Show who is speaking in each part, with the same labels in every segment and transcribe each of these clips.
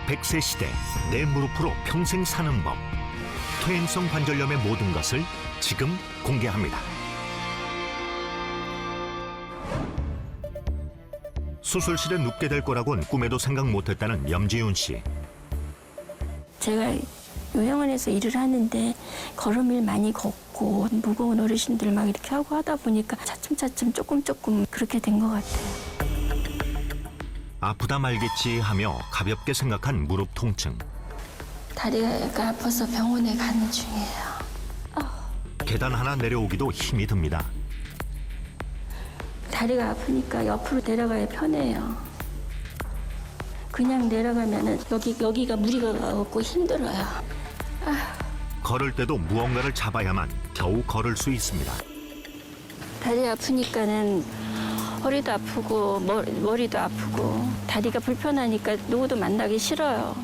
Speaker 1: 100세 시대 내 무릎으로 평생 사는 법. 퇴행성 관절염의 모든 것을 지금 공개합니다. 수술실에 눕게 될 거라고는 꿈에도 생각 못했다는 염지윤 씨.
Speaker 2: 제가 요양원에서 일을 하는데 걸음을 많이 걷고 무거운 어르신들 막 이렇게 하고 하다 보니까 차츰차츰 조금 그렇게 된 것 같아요.
Speaker 1: 아프다 말겠지 하며 가볍게 생각한 무릎 통증.
Speaker 2: 다리가 아파서 병원에 가는 중이에요.
Speaker 1: 계단 하나 내려오기도 힘이 듭니다.
Speaker 2: 다리가 아프니까 옆으로 내려가야 편해요. 그냥 내려가면은 여기가 무리가 가고 힘들어요.
Speaker 1: 걸을 때도 무언가를 잡아야만 겨우 걸을 수 있습니다.
Speaker 2: 다리 아프니까는 허리도 아프고 머리도 아프고 다리가 불편하니까 누구도 만나기 싫어요.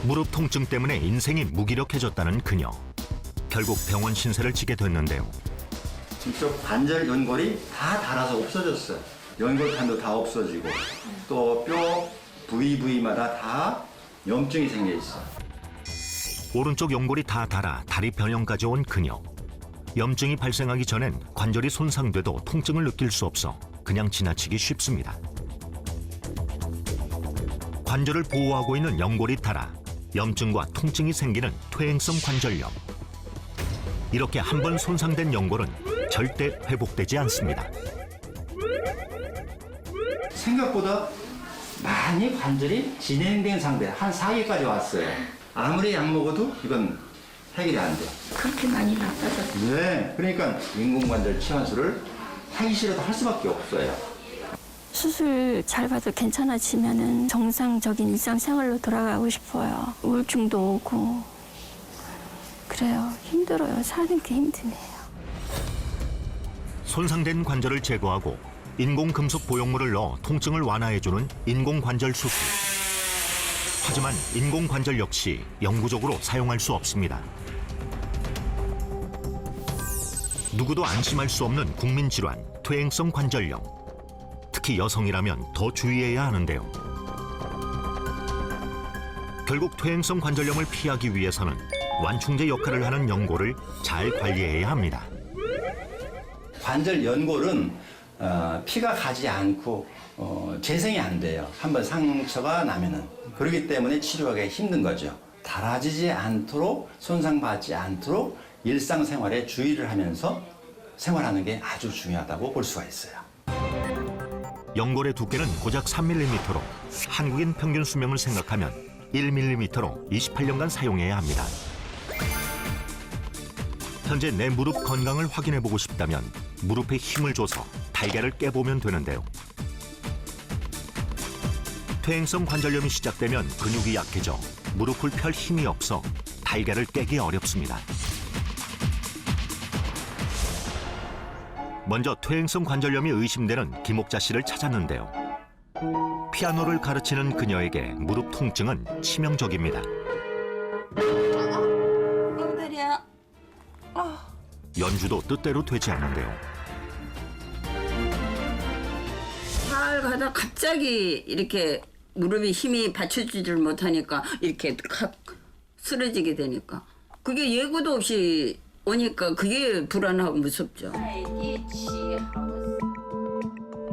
Speaker 1: 무릎 통증 때문에 인생이 무기력해졌다는 그녀. 결국 병원 신세를 지게 됐는데요.
Speaker 3: 이쪽 관절 연골이 다 닳아서 없어졌어요. 연골판도 다 없어지고 또 뼈 부위마다 다 염증이 생겨 있어요.
Speaker 1: 오른쪽 연골이 다 닳아 다리 변형까지 온 그녀. 염증이 발생하기 전엔 관절이 손상돼도 통증을 느낄 수 없어 그냥 지나치기 쉽습니다. 관절을 보호하고 있는 연골이 닳아 염증과 통증이 생기는 퇴행성 관절염. 이렇게 한 번 손상된 연골은 절대 회복되지 않습니다.
Speaker 3: 생각보다 많이 관절이 진행된 상태, 한 4개까지 왔어요. 아무리 약 먹어도 이건 해결이 안 돼.
Speaker 2: 그렇게 많이 나빠졌어요.
Speaker 3: 네, 그러니까 인공관절 치환술을 하기 싫어도 할 수밖에 없어요.
Speaker 2: 수술 잘 받아 괜찮아지면은 정상적인 일상생활로 돌아가고 싶어요. 우울증도 오고 그래요. 힘들어요. 사는 게 힘드네요.
Speaker 1: 손상된 관절을 제거하고 인공금속 보형물을 넣어 통증을 완화해주는 인공관절 수술. 하지만 인공관절 역시 영구적으로 사용할 수 없습니다. 누구도 안심할 수 없는 국민질환, 퇴행성 관절염. 특히 여성이라면 더 주의해야 하는데요. 결국 퇴행성 관절염을 피하기 위해서는 완충제 역할을 하는 연골을 잘 관리해야 합니다.
Speaker 3: 관절 연골은 피가 가지 않고 재생이 안 돼요. 한번 상처가 나면은. 그렇기 때문에 치료하기 힘든 거죠. 닳아지지 않도록 손상받지 않도록 일상생활에 주의를 하면서 생활하는 게 아주 중요하다고 볼 수가 있어요.
Speaker 1: 연골의 두께는 고작 3mm로 한국인 평균 수명을 생각하면 1mm로 28년간 사용해야 합니다. 현재 내 무릎 건강을 확인해보고 싶다면 무릎에 힘을 줘서 달걀을 깨보면 되는데요. 퇴행성 관절염이 시작되면 근육이 약해져 무릎을 펼 힘이 없어 달걀을 깨기 어렵습니다. 먼저 퇴행성 관절염이 의심되는 김옥자 씨를 찾았는데요. 피아노를 가르치는 그녀에게 무릎 통증은 치명적입니다.
Speaker 4: 엉덩이야.
Speaker 1: 연주도 뜻대로 되지 않는데요.
Speaker 4: 잘 가다 갑자기 이렇게 무릎이 힘이 받쳐주질 못하니까 이렇게 확 쓰러지게 되니까 그게 예고도 없이 오니까 그게 불안하고 무섭죠.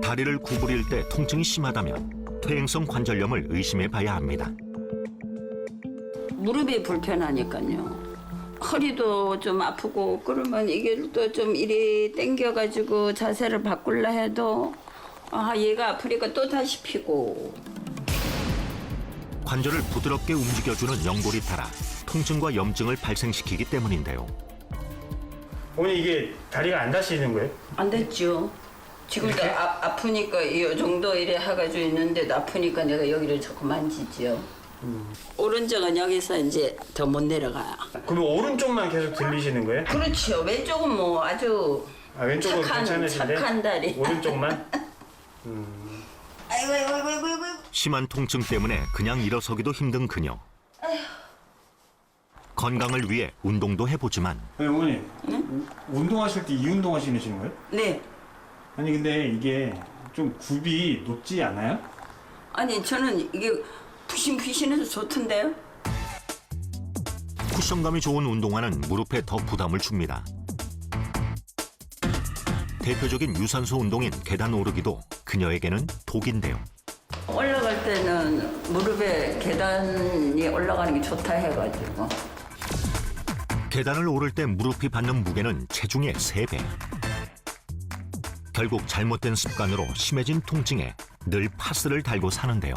Speaker 1: 다리를 구부릴 때 통증이 심하다면 퇴행성 관절염을 의심해 봐야 합니다.
Speaker 4: 무릎이 불편하니까요. 허리도 좀 아프고 그러면 이게 또 좀 이리 당겨가지고 자세를 바꾸려 해도 얘가 아프니까 또 다시 피고.
Speaker 1: 관절을 부드럽게 움직여주는 연골이 닳아 통증과 염증을 발생시키기 때문인데요.
Speaker 5: 어머니 이게 다리가 안 닿으시는 거예요?
Speaker 4: 안 됐죠. 지금도 아프니까 이 정도 이래 해가지고 있는데도 아프니까 내가 여기를 자꾸 만지지요. 오른쪽은 여기서 이제 더 못 내려가요.
Speaker 5: 그럼 오른쪽만 계속 들리시는 거예요?
Speaker 4: 그렇죠. 왼쪽은 뭐 아주
Speaker 5: 왼쪽은 괜찮으신데?
Speaker 4: 착한 다리.
Speaker 5: 오른쪽만?
Speaker 4: 아이고.
Speaker 1: 심한 통증 때문에 그냥 일어서기도 힘든 그녀. 건강을 위해 운동도 해보지만
Speaker 5: 아니, 어머니 운동하실 때 이 운동 하시는 거예요?
Speaker 4: 네.
Speaker 5: 아니 근데 이게 좀 굽이 높지 않아요?
Speaker 4: 아니 저는 이게 푸신푸신해서 좋던데요?
Speaker 1: 쿠션감이 좋은 운동화는 무릎에 더 부담을 줍니다. 대표적인 유산소 운동인 계단 오르기도 그녀에게는 독인데요.
Speaker 4: 올라갈 때는 무릎에 계단이 올라가는 게 좋다 해가지고.
Speaker 1: 계단을 오를 때 무릎이 받는 무게는 체중의 3배. 결국 잘못된 습관으로 심해진 통증에 늘 파스를 달고 사는데요.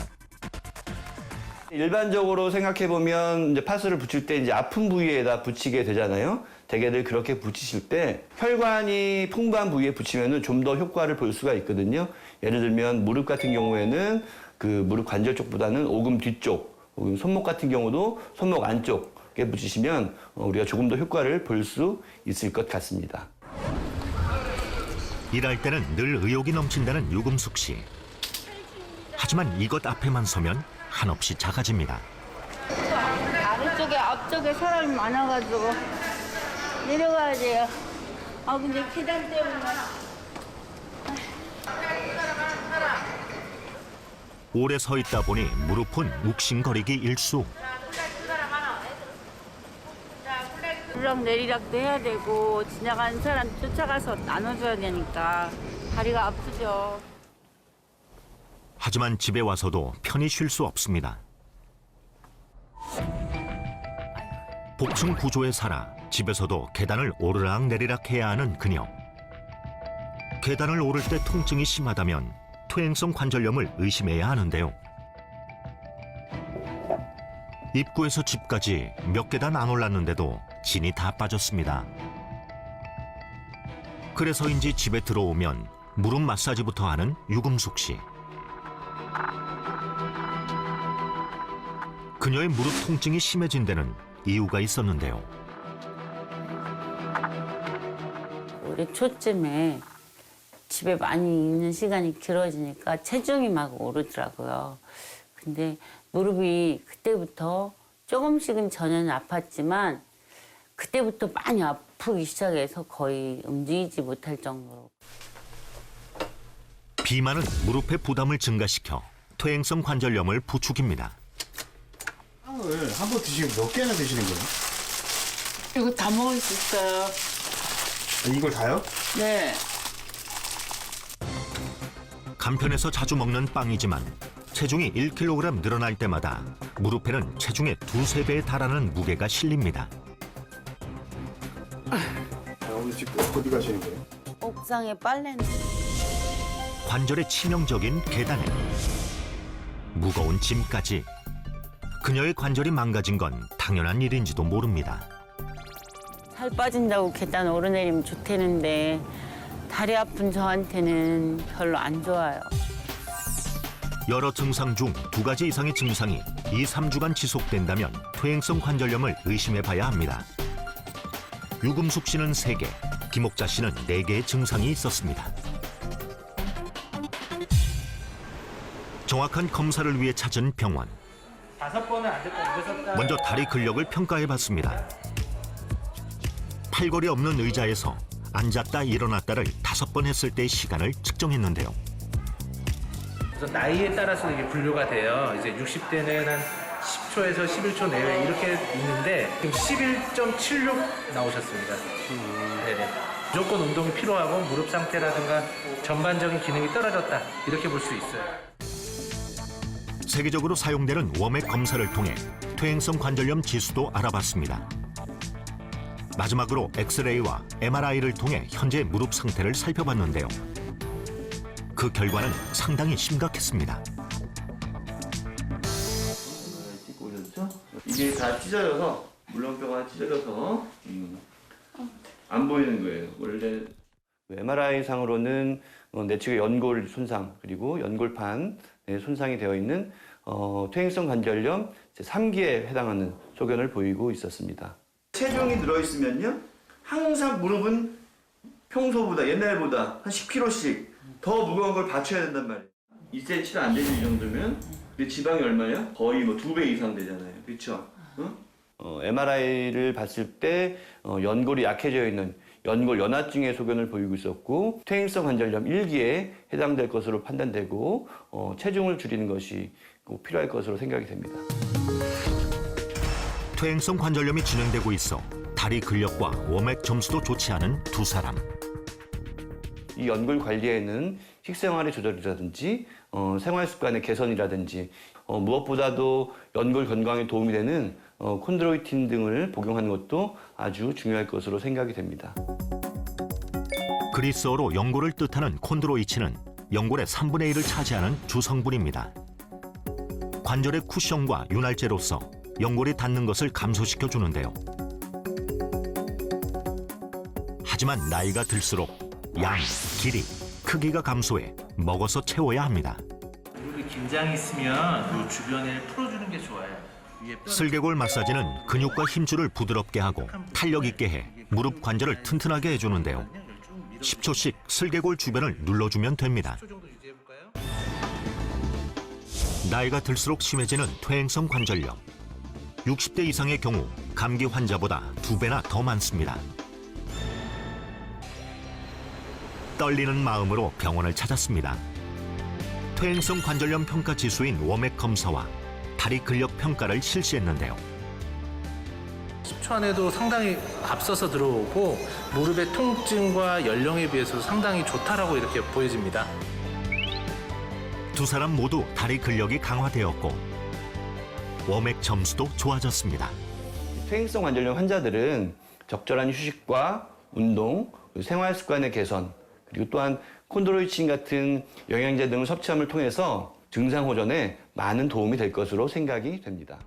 Speaker 6: 일반적으로 생각해 보면 이제 파스를 붙일 때 이제 아픈 부위에다 붙이게 되잖아요. 대개들 그렇게 붙이실 때 혈관이 풍부한 부위에 붙이면은 좀 더 효과를 볼 수가 있거든요. 예를 들면 무릎 같은 경우에는 그 무릎 관절 쪽보다는 오금 뒤쪽, 혹은 손목 같은 경우도 손목 안쪽에 붙이시면 우리가 조금 더 효과를 볼 수 있을 것 같습니다.
Speaker 1: 일할 때는 늘 의욕이 넘친다는 유금숙 씨. 하지만 이것 앞에만 서면 한없이 작아집니다.
Speaker 7: 아래쪽에 앞쪽에 사람이 많아가지고 내려가야 돼요. 아 근데 계단 때문에.
Speaker 1: 오래 서 있다 보니 무릎은 욱신거리기 일수.
Speaker 7: 오르락 내리락도 해야 되고 지나가는 사람 쫓아가서 나눠줘야 되니까 다리가 아프죠.
Speaker 1: 하지만 집에 와서도 편히 쉴 수 없습니다. 복층 구조에 살아 집에서도 계단을 오르락 내리락 해야 하는 그녀. 계단을 오를 때 통증이 심하다면 퇴행성 관절염을 의심해야 하는데요. 입구에서 집까지 몇 계단 안 올랐는데도 진이 다 빠졌습니다. 그래서인지 집에 들어오면 무릎 마사지부터 하는 유금숙 씨. 그녀의 무릎 통증이 심해진 데는 이유가 있었는데요.
Speaker 7: 올해 초쯤에 집에 많이 있는 시간이 길어지니까 체중이 막 오르더라고요. 근데 무릎이 그때부터 조금씩은 전에는 아팠지만 그때부터 많이 아프기 시작해서 거의 움직이지 못할 정도로.
Speaker 1: 비만은 무릎의 부담을 증가시켜 퇴행성 관절염을 부추깁니다.
Speaker 5: 빵을 한 번 드시면 몇 개나 드시는 거예요?
Speaker 7: 이거 다 먹을 수 있어요.
Speaker 5: 이걸 다요?
Speaker 7: 네.
Speaker 1: 간편해서 자주 먹는 빵이지만 체중이 1kg 늘어날 때마다 무릎에는 체중의 2~3배에 달하는 무게가 실립니다.
Speaker 5: 오늘 지금 어디 가시는 거예요?
Speaker 7: 옥상에 빨래는.
Speaker 1: 관절에 치명적인 계단에 무거운 짐까지. 그녀의 관절이 망가진 건 당연한 일인지도 모릅니다.
Speaker 7: 살 빠진다고 계단 오르내리면 좋다는데 다리 아픈 저한테는 별로 안 좋아요.
Speaker 1: 여러 증상 중 2가지 이상의 증상이 2~3주간 지속된다면 퇴행성 관절염을 의심해봐야 합니다. 유금숙 씨는 3개, 김옥자 씨는 4개의 증상이 있었습니다. 정확한 검사를 위해 찾은 병원.
Speaker 5: 5번은 안 됐고
Speaker 1: 먼저 다리 근력을 평가해봤습니다. 팔걸이 없는 의자에서 앉았다 일어났다를 5번 했을 때의 시간을 측정했는데요.
Speaker 8: 그래서 나이에 따라서 이게 분류가 돼요. 이제 60대는 한 10초에서 11초 내외 이렇게 있는데 지금 11.76 나오셨습니다. 네네. 무조건 운동이 필요하고 무릎 상태라든가 전반적인 기능이 떨어졌다 이렇게 볼 수 있어요.
Speaker 1: 세계적으로 사용되는 워맥 검사를 통해 퇴행성 관절염 지수도 알아봤습니다. 마지막으로 엑스레이와 MRI를 통해 현재 무릎 상태를 살펴봤는데요. 그 결과는 상당히 심각했습니다.
Speaker 6: 찍고 오셨죠? 이게 다 찢어져서 물렁뼈가 찢어져서 안 보이는 거예요. 원래 MRI 상으로는 내측의 연골 손상 그리고 연골판 손상이 되어 있는 퇴행성 관절염 3기에 해당하는 소견을 보이고 있었습니다. 체중이 들어있으면요, 항상 무릎은 평소보다 옛날보다 한 10kg씩 더 무거운 걸 받쳐야 된단 말이에요. 2cm도 안 되는 이 정도면 근데 지방이 얼마냐? 거의 뭐 2배 이상 되잖아요. 그렇죠? MRI를 봤을 때 연골이 약해져 있는 연골 연화증의 소견을 보이고 있었고 퇴행성 관절염 1기에 해당될 것으로 판단되고 체중을 줄이는 것이 꼭 필요할 것으로 생각이 됩니다.
Speaker 1: 퇴행성 관절염이 진행되고 있어 다리 근력과 워맥 점수도 좋지 않은 두 사람.
Speaker 6: 이 연골 관리에는 식생활의 조절이라든지 생활 습관의 개선이라든지 무엇보다도 연골 건강에 도움이 되는 콘드로이틴 등을 복용하는 것도 아주 중요할 것으로 생각이 됩니다.
Speaker 1: 그리스어로 연골을 뜻하는 콘드로이친은 연골의 3분의 1을 차지하는 주성분입니다. 관절의 쿠션과 윤활제로서 연골이 닿는 것을 감소시켜 주는데요. 하지만 나이가 들수록 양, 길이, 크기가 감소해 먹어서 채워야 합니다.
Speaker 8: 무릎이 긴장이 있으면 이 주변을 풀어주는 게 좋아요. 위에 뼈
Speaker 1: 슬개골 마사지는 근육과 힘줄을 부드럽게 하고 탄력 있게 해 무릎 관절을 튼튼하게 해주는데요. 10초씩 슬개골 주변을 눌러주면 됩니다.
Speaker 8: 정도 유지해볼까요?
Speaker 1: 나이가 들수록 심해지는 퇴행성 관절염. 60대 이상의 경우 감기 환자보다 2배나 더 많습니다. 떨리는 마음으로 병원을 찾았습니다. 퇴행성 관절염 평가 지수인 워맥 검사와 다리 근력 평가를 실시했는데요.
Speaker 8: 10초 안에도 상당히 앞서서 들어오고 무릎의 통증과 연령에 비해서 상당히 좋다라고 이렇게 보여집니다.
Speaker 1: 두 사람 모두 다리 근력이 강화되었고 워맥 점수도 좋아졌습니다.
Speaker 6: 퇴행성 관절염 환자들은 적절한 휴식과 운동, 생활 습관의 개선, 그리고 또한 콘드로이친 같은 영양제 등을 섭취함을 통해서 증상 호전에 많은 도움이 될 것으로 생각이 됩니다.